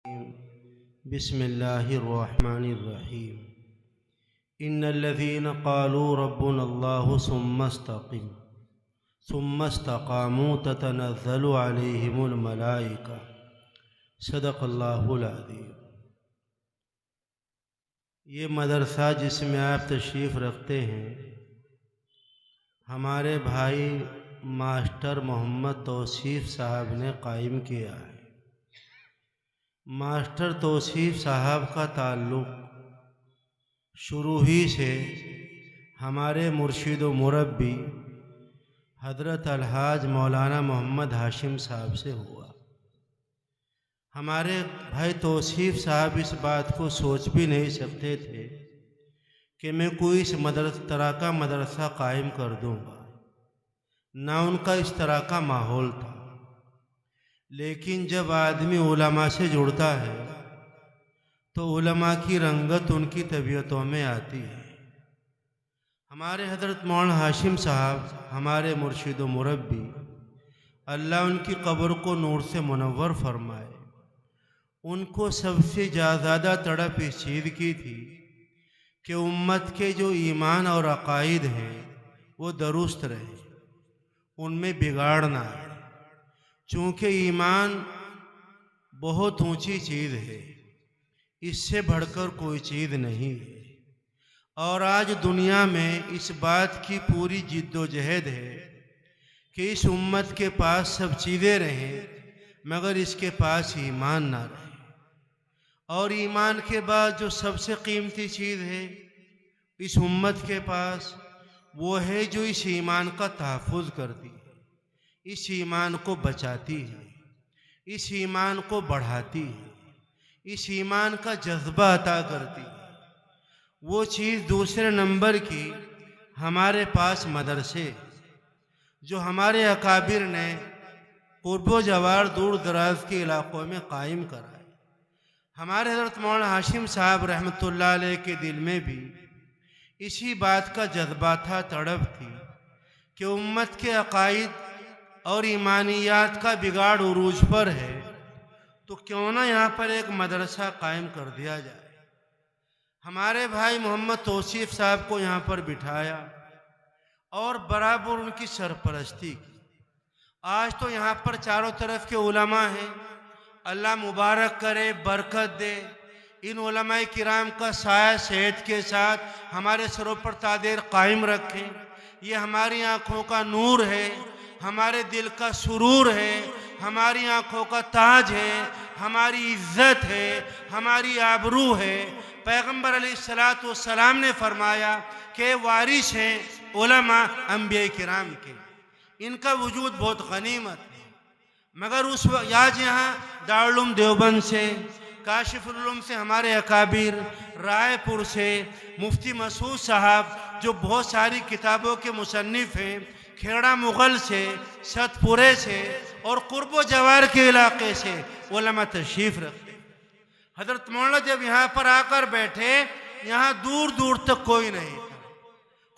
बिस्मिल्लाहिर्रहमानिर्रहीम। इन्नल्लज़ीना क़ालू रब्बुनल्लाहु सुम्मस्तक़ामू ततनज़्ज़लु अलैहिमुल मलाइका। सदक़ल्लाहुल अज़ीम। ये मदरसा जिसमें आप तशरीफ़ रखते हैं, हमारे भाई मास्टर मोहम्मद तौसीफ़ साहब ने कायम किया है। मास्टर तौसीफ़ साहब का ताल्लुक़ शुरू ही से हमारे मुर्शिद व मुरब्बी हज़रत अलहाज मौलाना मोहम्मद हाशिम साहब से हुआ। हमारे भाई तौसीफ़ साहब इस बात को सोच भी नहीं सकते थे कि मैं कोई इस तरह का मदरसा कायम कर दूंगा, ना उनका इस तरह का माहौल था। लेकिन जब आदमी उलमा से जुड़ता है तो उलमा की रंगत उनकी तबीयतों में आती है। हमारे हज़रत मौलाना हाशिम साहब हमारे मुर्शिद व मुरब्बी, अल्लाह उनकी कब्र को नूर से मुनव्वर फरमाए। उनको सबसे ज़्यादा तड़प इस चीज़ की थी कि उम्मत के जो ईमान और अकायद हैं वो दुरुस्त रहे, उनमें बिगाड़ ना आए। चूँकि ईमान बहुत ऊंची चीज़ है, इससे बढ़कर कोई चीज़ नहीं है। और आज दुनिया में इस बात की पूरी जिद्दोजहद है कि इस उम्मत के पास सब चीज़ें रहें मगर इसके पास ईमान ना रहे। और ईमान के बाद जो सबसे कीमती चीज़ है इस उम्मत के पास, वो है जो इस ईमान का तहफ़्फ़ुज़ करती है, इस ईमान को बचाती है, इस ईमान को बढ़ाती है, इस ईमान का जज्बा अता करती है। वो चीज़ दूसरे नंबर की हमारे पास मदरसे जो हमारे अकाबिर ने कुर्बो जवार दूर दराज के इलाक़ों में कायम करा है। हमारे हज़रत मौलाना हाशिम साहब रहमतुल्लाह अलैह के दिल में भी इसी बात का जज्बा था, तड़प थी कि उम्मत के अकायद और ईमानियात का बिगाड़ उरूज पर है, तो क्यों ना यहाँ पर एक मदरसा कायम कर दिया जाए। हमारे भाई मोहम्मद तौसीफ़ साहब को यहाँ पर बिठाया और बराबर उनकी सरपरस्ती की। आज तो यहाँ पर चारों तरफ के उलमा हैं, अल्लाह मुबारक करे, बरकत दे। इन उलमा किराम का साया सेहत के साथ हमारे सरों पर तादेर कायम रखें। ये हमारी आँखों का नूर है, हमारे दिल का सुरूर है, हमारी आँखों का ताज है, हमारी इज्जत है, हमारी आबरू है। पैगम्बर अलैहिस्सलातु वस्सलाम ने फरमाया कि वारिस हैं उलमा अंबिया किराम के, इनका वजूद बहुत गनीमत है। मगर उस आज यहाँ दारुल उलूम देवबंद से, काशिफुल उलूम से हमारे अकाबिर, रायपुर से मुफ्ती मसूद साहब जो बहुत सारी किताबों के मुसन्निफ़ हैं, खेड़ा मुग़ल से, सतपुरे से और कुर्बो जवार के इलाके से उलमा तशरीफ़ रखते। हज़रत मौलाना जब यहाँ पर आकर बैठे, यहाँ दूर दूर तक कोई नहीं था,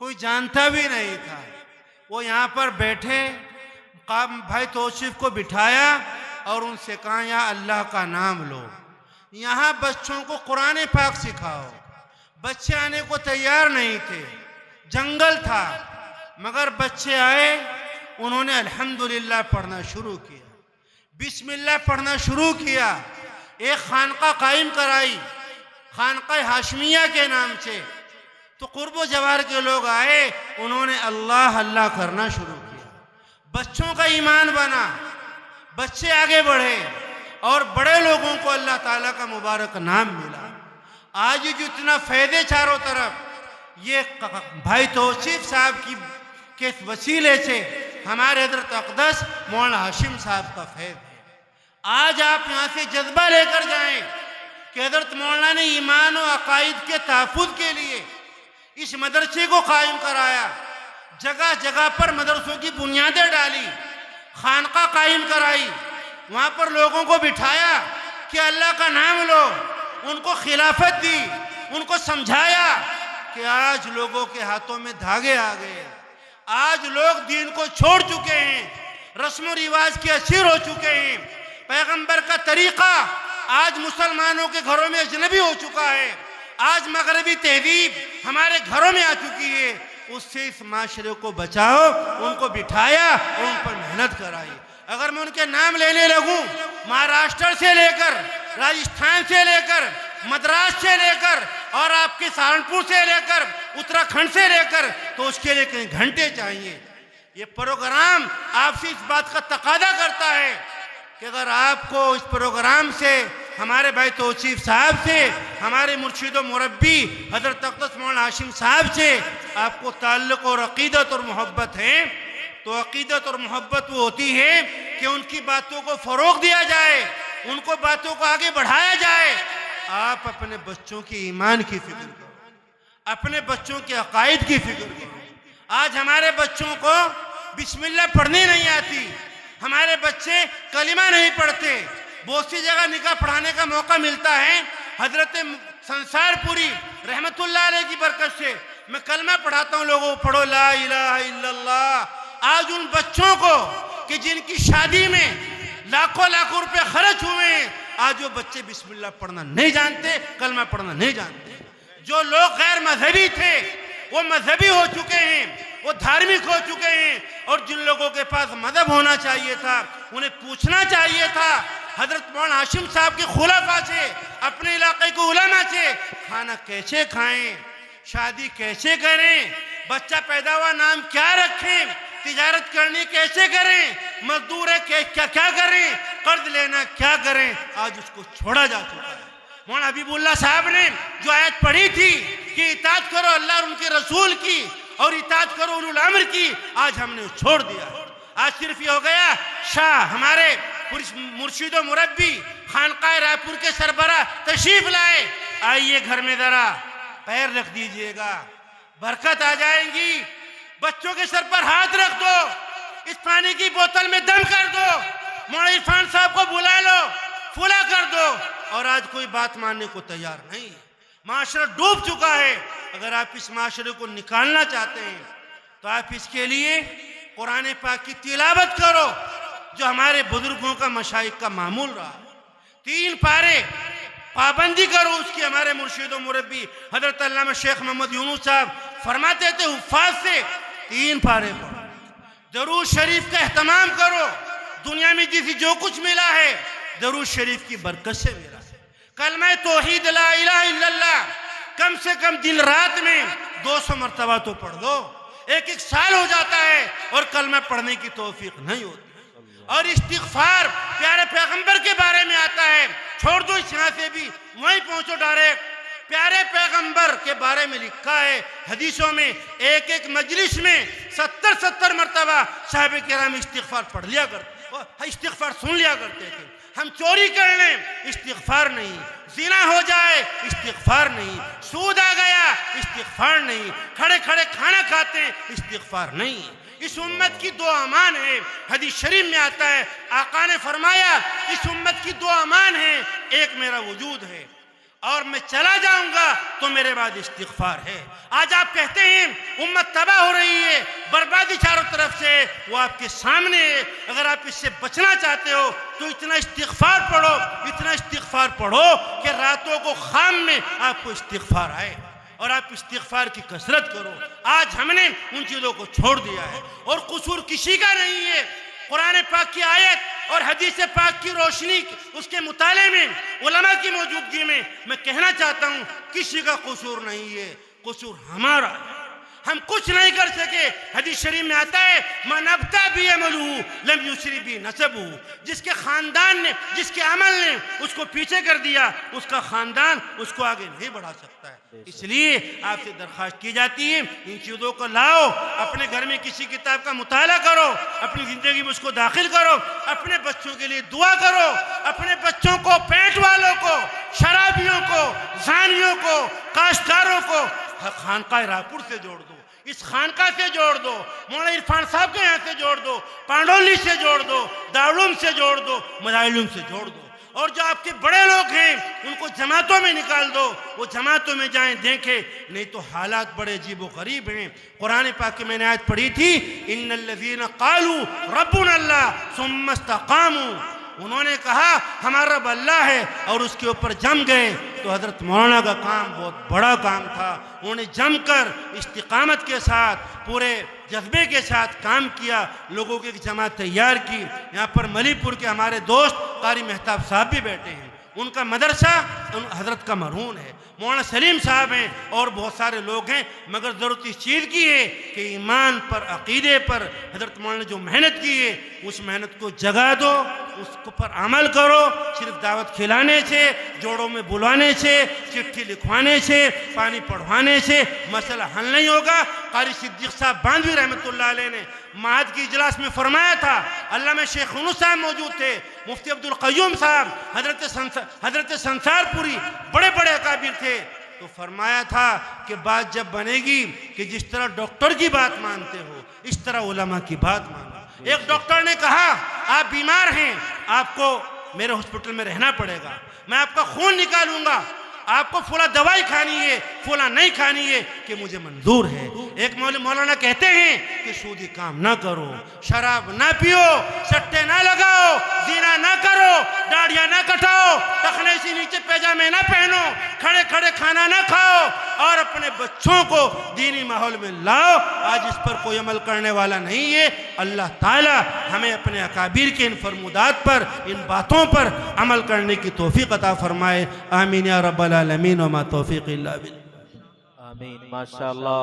कोई जानता भी नहीं था। वो यहाँ पर बैठे, भाई तौसीफ़ को बिठाया और उनसे कहा यहाँ अल्लाह का नाम लो, यहाँ बच्चों को कुरान पाक सिखाओ। बच्चे आने को तैयार नहीं थे, जंगल था, मगर बच्चे आए, उन्होंने अल्हम्दुलिल्लाह पढ़ना शुरू किया, बिस्मिल्लाह पढ़ना शुरू किया। एक खानका कायम कराई, खानका हाशमिया के नाम से। तो कुर्बो जवार के लोग आए, उन्होंने अल्लाह अल्लाह करना शुरू किया। बच्चों का ईमान बना, बच्चे आगे बढ़े और बड़े लोगों को अल्लाह ताला का मुबारक नाम मिला। आज जो इतना फ़ायदे चारों तरफ, ये भाई तौसीफ़ साहब के वसीले से हमारे हज़रत अक़दस मौलाना हाशिम साहब का फैज़ है। आज आप यहाँ से जज्बा लेकर जाएं कि हज़रत मौलाना ने ईमान और अकायद के तहफ़्फ़ुज़ के लिए इस मदरसे को कायम कराया। जगह जगह पर मदरसों की बुनियादें डाली, खानका कायम कराई, वहाँ पर लोगों को बिठाया कि अल्लाह का नाम लो, उनको खिलाफत दी, उनको समझाया कि आज लोगों के हाथों में धागे आ गए। आज लोग दीन को छोड़ चुके हैं, रस्म रिवाज के असीर हो चुके हैं। पैगंबर का तरीक़ा आज मुसलमानों के घरों में अजनबी हो चुका है। आज मगरबी तहजीब हमारे घरों में आ चुकी है। उससे इस माशरे को बचाओ, उनको बिठाया और उन पर मेहनत कराई। अगर मैं उनके नाम लेने लगूं, महाराष्ट्र से लेकर राजस्थान से लेकर मद्रास से लेकर और आपके सहारनपुर से लेकर उत्तराखंड से लेकर, तो उसके लिए कई घंटे चाहिए। ये प्रोग्राम आपसे इस बात का तकादा करता है कि अगर आपको इस प्रोग्राम से, हमारे भाई तौसीफ साहब से, हमारे मुर्शिद व मुरब्बी हज़रत अक़दस मौलाना हाशिम साहब से आपको ताल्लुक़ और अक़ीदत और मोहब्बत है, तो अक़ीदत और मोहब्बत वो होती है कि उनकी बातों को फ़रोग़ दिया जाए, उनको बातों को आगे बढ़ाया जाए। आप अपने बच्चों के ईमान की फिक्र करो, अपने बच्चों के अकायद की फिक्र करो। आज हमारे बच्चों को बिस्मिल्लाह पढ़नी नहीं आती, हमारे बच्चे कलिमा नहीं पढ़ते। बहुत सी जगह निकाह पढ़ाने का मौका मिलता है। हजरत संसारपुरी रहमतुल्लाह अलैह की बरकत से मैं कलमा पढ़ाता हूँ लोगों को, पढ़ो ला इलाहा इल्लल्लाह। आज उन बच्चों को कि जिनकी शादी में लाखों लाखों रुपए खर्च हुए हैं, आज वो बच्चे बिस्मिल्लाह पढ़ना नहीं जानते, कलमा पढ़ना नहीं जानते। जो लोग गैर मजहबी थे वो मजहबी हो चुके हैं, वो धार्मिक हो चुके हैं। और जिन लोगों के पास मजहब होना चाहिए था, उन्हें पूछना चाहिए था हजरत मौलाना हाशिम साहब के खुलाफा से, अपने इलाके के उलमा से, खाना कैसे खाएं, शादी कैसे करें, बच्चा पैदा हुआ नाम क्या रखें, तिजारत करनी कैसे करें, मजदूर है क्या क्या करें, कर्ज लेना क्या करें, आज उसको छोड़ा जा चुका है। मौलाना हबीबुल्लाह साहब ने जो आयत पढ़ी थी कि इताअत करो अल्लाह और उनके रसूल की और इताअत करो उलुल अम्र की, आज हमने छोड़ दिया। आज सिर्फ ये हो गया, शाह हमारे मुर्शिद व मुरब्बी खानकाह रायपुर के सरबराह तशरीफ लाए, आइए घर में जरा पैर रख दीजिएगा, बरकत आ जाएंगी। बच्चों के सर पर हाथ रख दो, इस पानी की बोतल में दम कर दो, मौलाना इरफान साहब को बुला लो, फुला कर दो। और आज कोई बात मानने को तैयार नहीं। माशरा डूब चुका है। अगर आप इस माशरे को निकालना चाहते हैं तो आप इसके लिए कुरान पाक की तिलावत करो, जो हमारे बुजुर्गों का मशाइख का मामूल रहा। 3 पारे पाबंदी करो उसकी। हमारे मुर्शिद व मुरब्बी हजरत अल्लामा शेख मोहम्मद यूनुस साहब फरमाते थे, हुफ्फाज से 3 पारे पढ़ो। दरूद शरीफ का एहतमाम करो। दुनिया में जिसे जो कुछ मिला है दरूद शरीफ की बरकत से मिला है। कलमा तौहीद ला इलाहा इल्लल्लाह कम से कम दिन रात में 200 मरतबा तो पढ़ दो। एक साल हो जाता है और कलमा पढ़ने की तौफीक नहीं होती। और इस्तिग़फ़ार प्यारे पैगंबर के बारे में आता है, छोड़ दो इस यहाँ से भी, वहीं पहुंचो डायरेक्ट। प्यारे पैगंबर के बारे में लिखा है हदीसों में, एक मजलिस में 70 मरतबा साहबे किराम इस्तिग़फ़ार पढ़ लिया करते, इस्तिग़फ़ार सुन लिया करते थे। हम चोरी कर लें, इस्तिग़फ़ार नहीं, ज़िना हो जाए, इस्तिग़फ़ार नहीं, सूद आ गया, इस्तिग़फ़ार नहीं, खड़े खड़े खाना खाते हैं, इस्तिग़फ़ार नहीं। इस उम्मत की 2 अमान है। हदीस शरीफ में आता है, आका ने फरमाया इस उम्मत की 2 अमान है, एक मेरा वजूद है और मैं चला जाऊंगा तो मेरे बाद इस्तिग़फ़ार है। आज आप कहते हैं उम्मत तबाह हो रही है, बर्बादी चारों तरफ से, वो आपके सामने है। अगर आप इससे बचना चाहते हो तो इतना इस्तिग़फ़ार पढ़ो, इतना इस्तिग़फ़ार पढ़ो कि रातों को ख़ाम में आपको इस्तिग़फ़ार आए और आप इस्तिग़फ़ार की कसरत करो। आज हमने उन चीज़ों को छोड़ दिया है और कसूर किसी का नहीं है। कुरान पाक की आयत और हदीस पाक की रोशनी, उसके मुताले में, उलमा की मौजूदगी में मैं कहना चाहता हूँ किसी का कसूर नहीं है, कसूर हमारा है। हम कुछ नहीं कर सके। हदीस शरीफ में आता है, मन अब्ता भी अमलहू लम युसरी भी नसबहू, जिसके खानदान ने, जिसके अमल ने उसको पीछे कर दिया, उसका खानदान उसको आगे नहीं बढ़ा सकता है। इसलिए आपसे दरख्वास्त की जाती है, इन चीज़ों को लाओ, अपने घर में किसी किताब का मुताला करो, अपनी ज़िंदगी में उसको दाखिल करो, अपने बच्चों के लिए दुआ करो, अपने बच्चों को, पेट वालों को, शराबियों को, जानियों को, काश्तकारों को खानकाह रायपुर से जोड़ दो, इस खानका से जोड़ दो, मौलाना इरफान साहब के यहाँ से जोड़ दो, पांडोली से जोड़ दो, दारुल से जोड़ दो, मदाइल से जोड़ दो। और जो आपके बड़े लोग हैं उनको जमातों में निकाल दो, वो जमातों में जाएं, देखें। नहीं तो हालात बड़े अजीब व गरीब हैं। कुरान पाक की मैंने आयत पढ़ी थी, इन्नल्लज़ीना क़ालू रब्बुना अल्लाह सुम्मा इस्तक़ामू, उन्होंने कहा हमारा रब अल्लाह है और उसके ऊपर जम गए। तो हज़रत मौलाना का काम बहुत बड़ा काम था। उन्होंने जमकर इस्तिकामत के साथ पूरे जज्बे के साथ काम किया, लोगों की एक जमात तैयार की। यहाँ पर मलीपुर के हमारे दोस्त कारी मेहताब साहब भी बैठे हैं, उनका मदरसा हज़रत का मरहून है, मौलाना सलीम साहब हैं और बहुत सारे लोग हैं। मगर ज़रूरत इस चीज़ की है कि ईमान पर, अक़ीदे पर हज़रत मौलाना ने जो मेहनत की है उस मेहनत को जगा दो, उसको पर अमल करो। सिर्फ दावत खिलाने से, जोड़ों में बुलाने से, चिट्ठी लिखवाने से, पानी पढ़वाने से मसला हल नहीं होगा। कारी सिद्दीक़ साहब बांधवी रहमतुल्लाह अलैह ने माद की इजलास में फरमाया था, अल्लामा शेख यूनुस साहब मौजूद थे, मुफ्ती अब्दुल क़य्यूम साहब, हज़रत संसारपुरी, बड़े बड़े अकाबिर थे। तो फरमाया था कि बात जब बनेगी कि जिस तरह डॉक्टर की बात मानते हो इस तरह उलमा की बात मानो। एक डॉक्टर ने कहा आप बीमार हैं, आपको मेरे हॉस्पिटल में रहना पड़ेगा, मैं आपका खून निकालूंगा, आपको फुला दवाई खानी है, फुला नहीं खानी है कि मुझे मंजूर है। एक मौलाना कहते हैं कि सूदी काम ना करो, शराब ना पियो, सट्टे ना लगाओ, जीना ना करो, दाढ़ियाँ ना कटाओ, टखने से नीचे पैजामे ना पहनो, खड़े खड़े खाना ना खाओ और अपने बच्चों को दीनी माहौल में लाओ। आज इस पर कोई अमल करने वाला नहीं है। अल्लाह ताला हमें अपने अकाबिर के इन फरमुदात पर, इन बातों पर अमल करने की तौफीक अता फरमाए। आमीन या रब्बल आलमीन व मा तौफीक इल्ला बिल्लाह। आमीन, माशाअल्लाह।